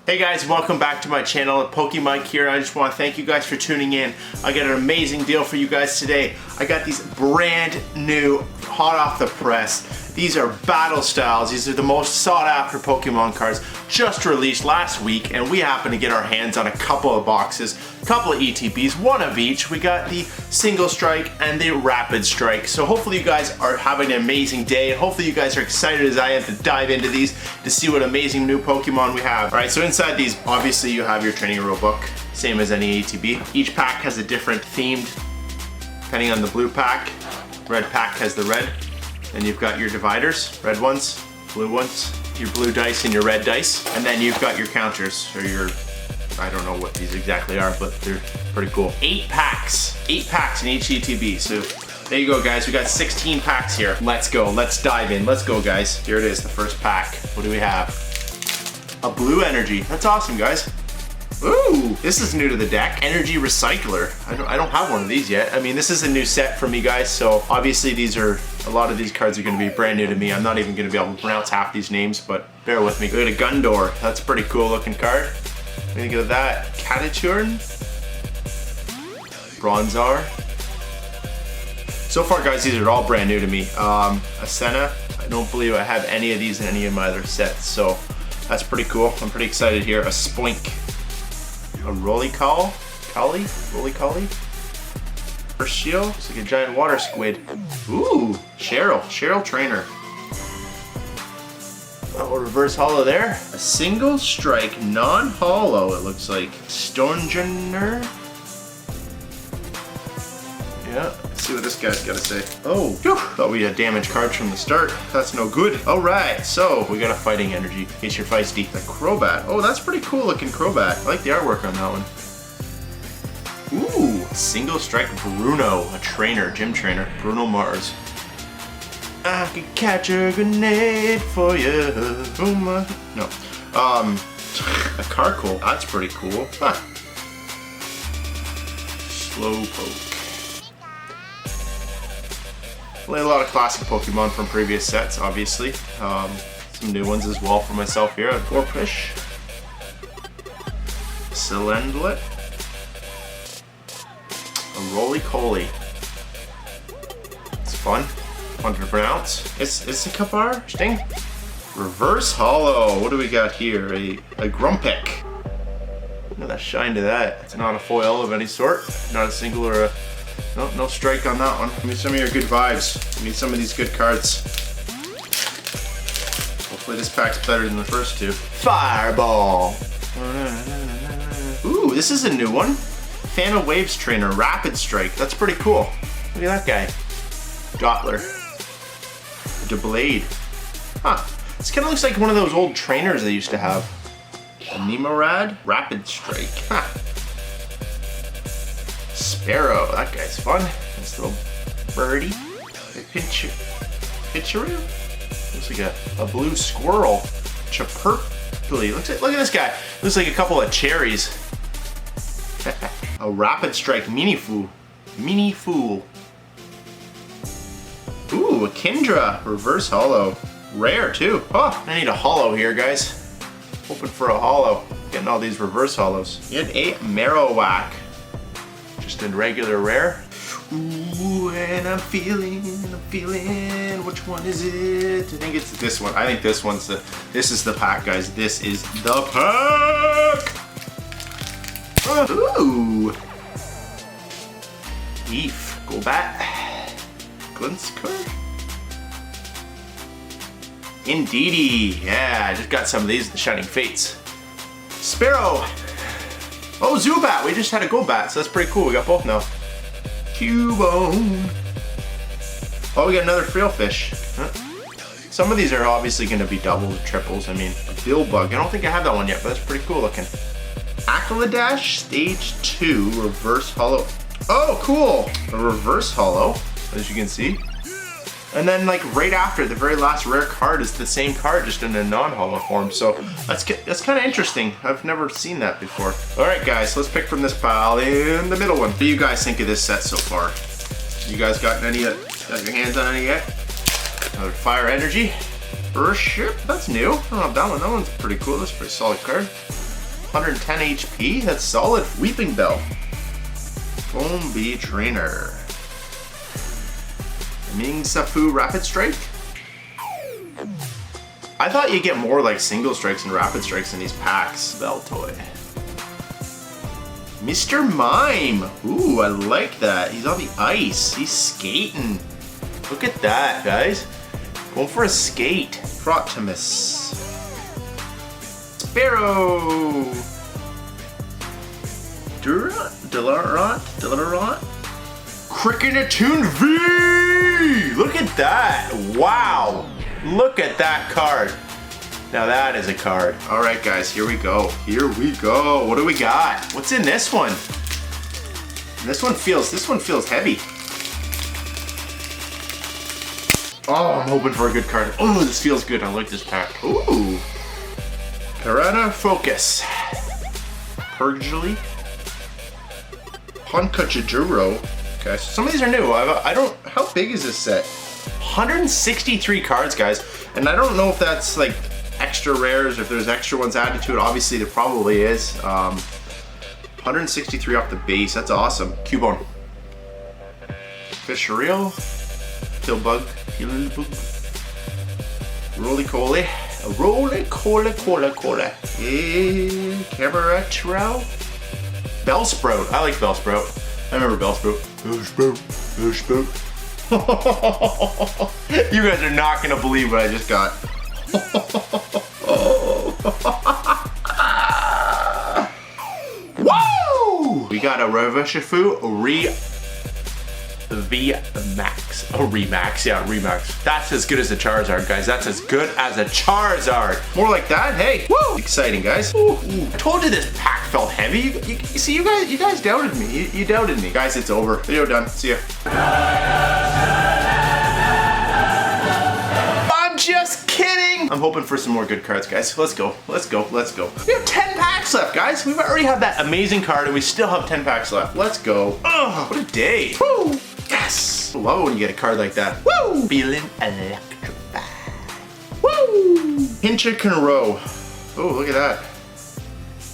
Hey guys, welcome back to my channel. Pokemon here. I just want to thank you guys for tuning in. I got an amazing deal for you guys today. I got these brand new, hot off the press. These are battle styles. These are the most sought after Pokemon cards just released last week, and we happen to get our hands on a couple of boxes, a couple of ETBs, one of each. We got the single strike and the rapid strike. So hopefully you guys are having an amazing day, and hopefully you guys are excited as I am to dive into these to see what amazing new Pokemon we have. All right, so inside these, obviously you have your training rule book, same as any ETB. Each pack has a different themed, depending on the blue pack. Red pack has the red. And you've got your dividers, red ones, blue ones, your blue dice and your red dice. And then you've got your counters, or your, I don't know what these exactly are, but they're pretty cool. 8 packs in each ETB. So there you go, guys. We got 16 packs here. Let's go, let's dive in. Let's go, guys. Here it is, the first pack. What do we have? A blue energy. That's awesome, guys. Ooh, this is new to the deck. Energy Recycler. I don't have one of these yet. I mean, this is a new set for me, guys, so obviously a lot of these cards are gonna be brand new to me. I'm not even gonna be able to pronounce half these names, but bear with me. We got a Gundor. That's a pretty cool looking card. What do you think of that? Cataturn? Bronzar. So far, guys, these are all brand new to me. Asena. I don't believe I have any of these in any of my other sets, so that's pretty cool. I'm pretty excited here. A Spoink. A Roly-Collie? Urshio? It's like a giant water squid. Ooh, Cheryl Trainer. Oh, reverse holo there. A single strike, non-holo, it looks like. Stormjorner. Yeah, let's see what this guy's got to say. Oh, whew, thought we had damage cards from the start. That's no good. All right, so we got a fighting energy in case you're feisty. The Crobat. Oh, that's pretty cool looking Crobat. I like the artwork on that one. Ooh, single strike Bruno, a trainer, gym trainer. Bruno Mars. I could catch a grenade for you. Oh my. No. A Carkol. That's pretty cool. Huh. Slowpoke. Played a lot of classic Pokemon from previous sets, obviously. Some new ones as well for myself here. A Gorpish. Cylindlet. A Roly-Collie. It's fun. Fun to pronounce. It's a Kabar Sting. Reverse holo. What do we got here? A Grumpig. Look at that shine to that. It's not a foil of any sort. Not a single or a... No strike on that one. Give me some of your good vibes. Give me some of these good cards. Hopefully this pack's better than the first two. Fireball. Ooh, this is a new one. Fan of Waves Trainer, Rapid Strike. That's pretty cool. Look at that guy. Dottler. Deblade. Huh. This kind of looks like one of those old trainers they used to have. A Nemorad, Rapid Strike. Huh. Sparrow, that guy's fun. This little birdie. A Pitcheroo? Looks like a blue squirrel. Chipperply. Look at this guy. Looks like a couple of cherries. A Rapid Strike Minifu. Ooh, a Kindra. Reverse holo. Rare too. Oh, I need a holo here, guys. Hoping for a holo. Getting all these reverse holos. You had a Marowak. Just in regular rare. Ooh, and I'm feeling, which one is it? I think it's this one. I think this is the pack, guys. This is the pack! Ooh! Eef, Golbat, Glinskar. Indeedy, yeah, I just got some of these, the Shining Fates. Sparrow! Oh, Zubat! We just had a Golbat, so that's pretty cool. We got both now. Cubone. Oh, we got another Frillfish. Huh. Some of these are obviously going to be doubles or triples. I mean, a Billbug. I don't think I have that one yet, but that's pretty cool looking. Accoladash Stage 2 Reverse Holo. Oh, cool! A Reverse Holo, as you can see. And then, like, right after, the very last rare card is the same card, just in a non-holo form. So that's kind of interesting. I've never seen that before. All right, guys, let's pick from this pile in the middle one. What do you guys think of this set so far? You guys got any? Got your hands on any yet? Another Fire Energy. Earthship, that's new. I don't have that one. That one's pretty cool. That's a pretty solid card. 110 HP. That's solid. Weeping Bell. Foam Bee Trainer. Ming Safu Rapid Strike. I thought you'd get more like single strikes and rapid strikes in these packs. Bell toy. Mr. Mime. Ooh, I like that. He's on the ice. He's skating. Look at that, guys. Going for a skate. Protimus. Sparrow. Delarant. Cricketatoon V! Look at that! Wow! Look at that card. Now that is a card. All right, guys, here we go. Here we go. What do we got? What's in this one? This one feels heavy. Oh, I'm hoping for a good card. Oh, this feels good. I like this pack. Ooh. Piranha Focus. Purgely. Honkachijuro. Okay, so some of these are new. I don't, how big is this set? 163 cards, guys. And I don't know if that's like extra rares or if there's extra ones added to it. Obviously, there probably is. 163 off the base. That's awesome. Cubone. Fishereal. Pillbug. Roly-Coly. Roly-Coly. Cabaretro. Bellsprout. I like Bellsprout. I remember Bellsprout. Bellsprout. You guys are not gonna believe what I just got. Woo! We got a Revishifu V-Max. Oh, Remax. Yeah, Remax. That's as good as a Charizard, guys. That's as good as a Charizard. More like that. Hey, woo! Exciting, guys. Ooh. I told you this pack felt heavy. You see, you guys doubted me. You doubted me. Guys, it's over. Video done. See ya. I'm just kidding. I'm hoping for some more good cards, guys. Let's go. We have 10 packs left, guys. We've already had that amazing card, and we still have 10 packs left. Let's go. Oh, what a day. Woo! Yes. I love it when you get a card like that. Woo! Feeling electrified. Woo! Pinchikenro. Oh, look at that.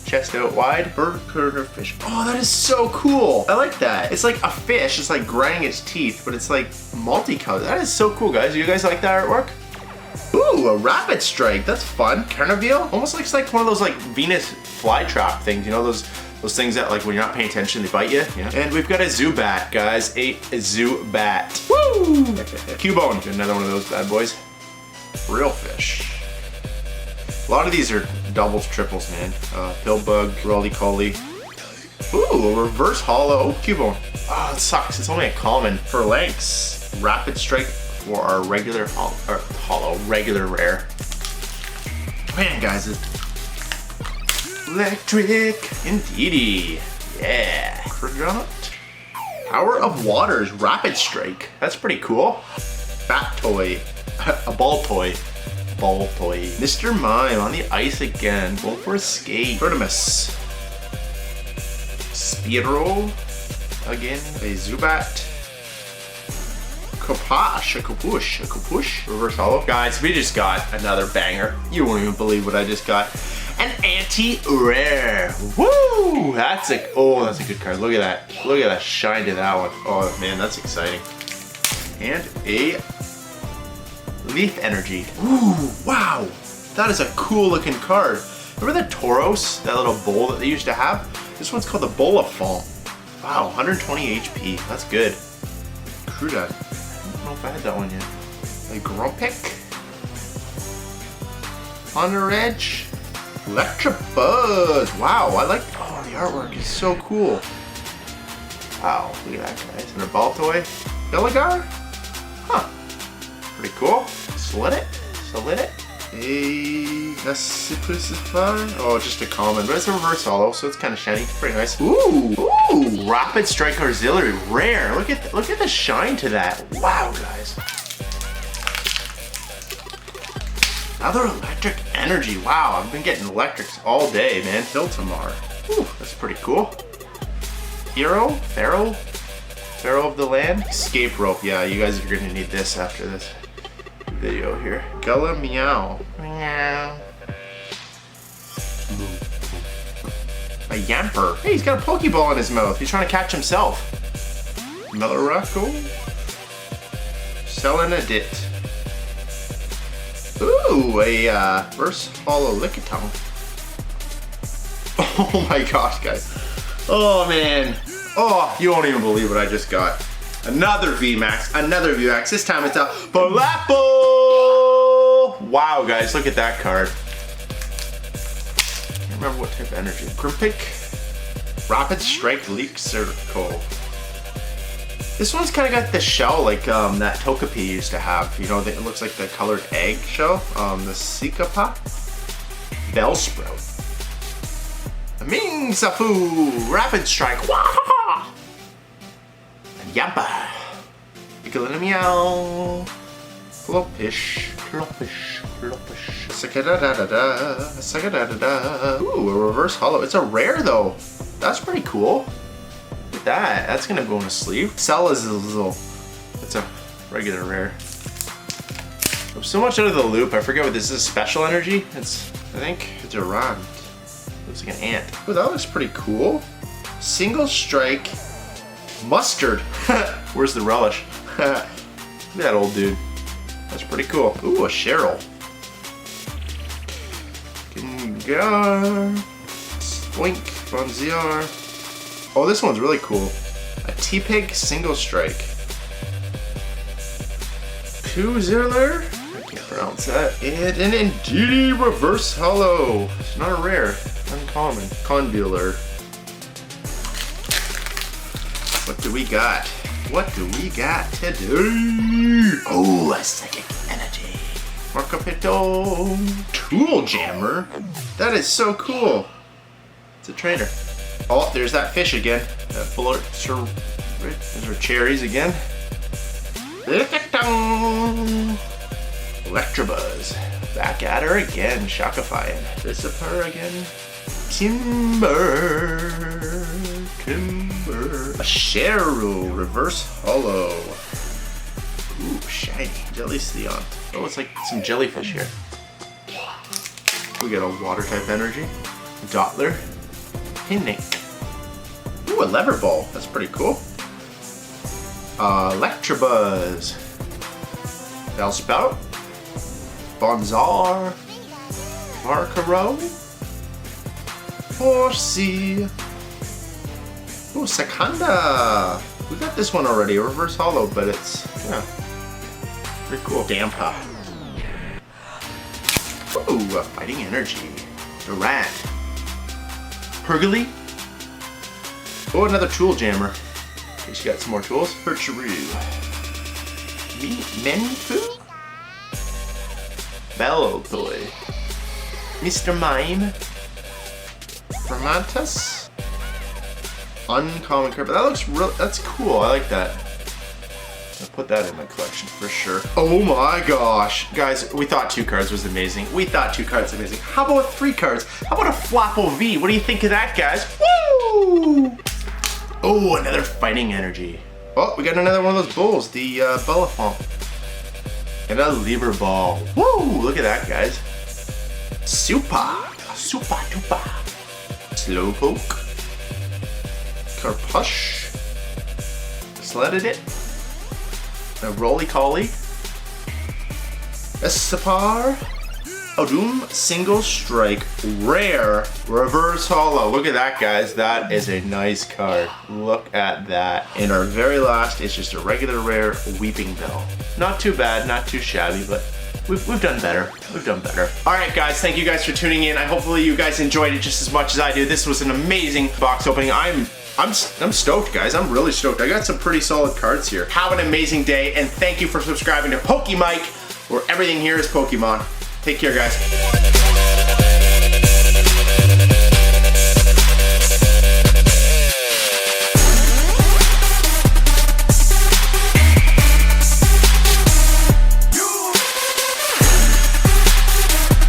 Chest out wide. Bird fish. Oh, that is so cool. I like that. It's like a fish. It's like grinding its teeth, but it's like multicolored. That is so cool, guys. You guys like that artwork? Ooh, a Rapid Strike. That's fun. Carnivale. Almost looks like one of those like Venus flytrap things. You know those things that like when you're not paying attention they bite you. Yeah. And we've got a Zubat, guys. A Zubat. Woo! Cubone. Got another one of those bad boys. Real fish. A lot of these are doubles, triples, man. Pillbug, Roly-Coly. Ooh, a reverse holo Cubone. Oh, it sucks. It's only a common. For Lynx, Rapid Strike for our regular holo, regular rare. Man, guys, it's electric, indeedy. Yeah. Credot. Power of Waters, Rapid Strike. That's pretty cool. Bat Toy. A ball toy. Ball toy. Mr. Mime on the ice again. Going for a skate. Protimus. Spearow. Again. A Zubat. A Kapush. Reverse holo. Guys, we just got another banger. You won't even believe what I just got. An anti-rare. Woo! That's a good card. Look at that. Look at that shine to that one. Oh man, that's exciting. And a Leaf Energy. Ooh, wow. That is a cool looking card. Remember the Tauros, that little bowl that they used to have? This one's called the Bolafon. Wow, 120 HP. That's good. Cruda. I don't know if I had that one yet. A Grumpik. Honor Edge. Electabuzz. Wow, I like, oh, the artwork is so cool. Wow, look at that, guys. And a ball toy. Billigar? Huh. Pretty cool. Slid it. Oh, just a common, but it's a reverse holo, so it's kind of shiny. Pretty nice. Ooh, Rapid Strike Auxiliary, rare. Look at the shine to that. Wow, guys. Another Electric Energy. Wow, I've been getting electrics all day, man. Tiltamar. Ooh, that's pretty cool. Pharaoh of the Land. Escape Rope. Yeah, you guys are gonna need this after this video here. Gullah Meow. Meow. A Yamper. Hey, he's got a Pokeball in his mouth. He's trying to catch himself. Melaraco. Selenadit. Ooh, a reverse holo Lickitung. Oh my gosh, guys. Oh man. Oh, you won't even believe what I just got. Another VMAX, another VMAX. This time it's a Palapo! Wow, guys, look at that card. I can't remember what type of energy. Grimpick, Rapid Strike Leak Circle. This one's kind of got the shell like that Togepi used to have. You know, it looks like the colored egg shell. The Sikapa. Bellsprout. Ming Safu, Rapid Strike, Wahaha! Yampa, Ikalina Meow, Clopish, Sakadadada. Ooh, a reverse holo. It's a rare though. That's pretty cool. Look at that. That's gonna go in a sleeve. Salazzle. It's a regular rare. I'm so much out of the loop. I forget what this is. Special energy. I think it's a run. Looks like an ant. Oh, that looks pretty cool. Single strike mustard. Where's the relish? Look at that old dude. That's pretty cool. Ooh, a Cheryl. Gengar. Spoink. Bonziar. Oh, this one's really cool. A T-Pig single strike. Kuzerler. I can't pronounce that. And an Indeedee reverse holo. It's not a rare. Uncommon. Conbular. What do we got? What do we got today? Oh, a psychic energy. Marcopito. Tool Jammer. That is so cool. It's a trainer. Oh, there's that fish again. That bullet. There's our cherries again. Electabuzz. Back at her again. Shockifying. Disappear again. Timber. A Cheryl reverse holo. Ooh, shiny. Jellyceon. Oh, it's like some jellyfish here. We got a water type energy. Dottler. Pinnick. Ooh, a lever ball. That's pretty cool. Electabuzz. Bellsprout. Bonzar. Marcaro. Horsey. Ooh, Sakanda. We got this one already, a reverse holo, but it's, yeah, pretty cool. Dampa. Ooh, a fighting energy. Durant. Pergly. Oh, another tool jammer. In case you got some more tools. Percheru. Menfu. Belltoy. Mr. Mime. Fermentus. Uncommon card, but that looks real. That's cool. I like that. I'll put that in my collection for sure. Oh my gosh, guys! We thought 2 cards was amazing. We thought 2 cards was amazing. How about 3 cards? How about a Flapple V? What do you think of that, guys? Woo! Oh, another fighting energy. Oh, we got another one of those bulls, the Bellafont, and a Libra Ball. Woo! Look at that, guys. Super duper. Slowpoke. Carpush. Sledded it. A Roly-Collie. Esapar. Odum single strike rare reverse holo. Look at that, guys. That is a nice card. Look at that. And our very last is just a regular rare Weeping Bell. Not too bad, not too shabby, but we've done better. We've done better. All right, guys. Thank you guys for tuning in. Hopefully you guys enjoyed it just as much as I do. This was an amazing box opening. I'm stoked, guys. I'm really stoked. I got some pretty solid cards here. Have an amazing day, and thank you for subscribing to PokeMike, where everything here is Pokemon. Take care, guys.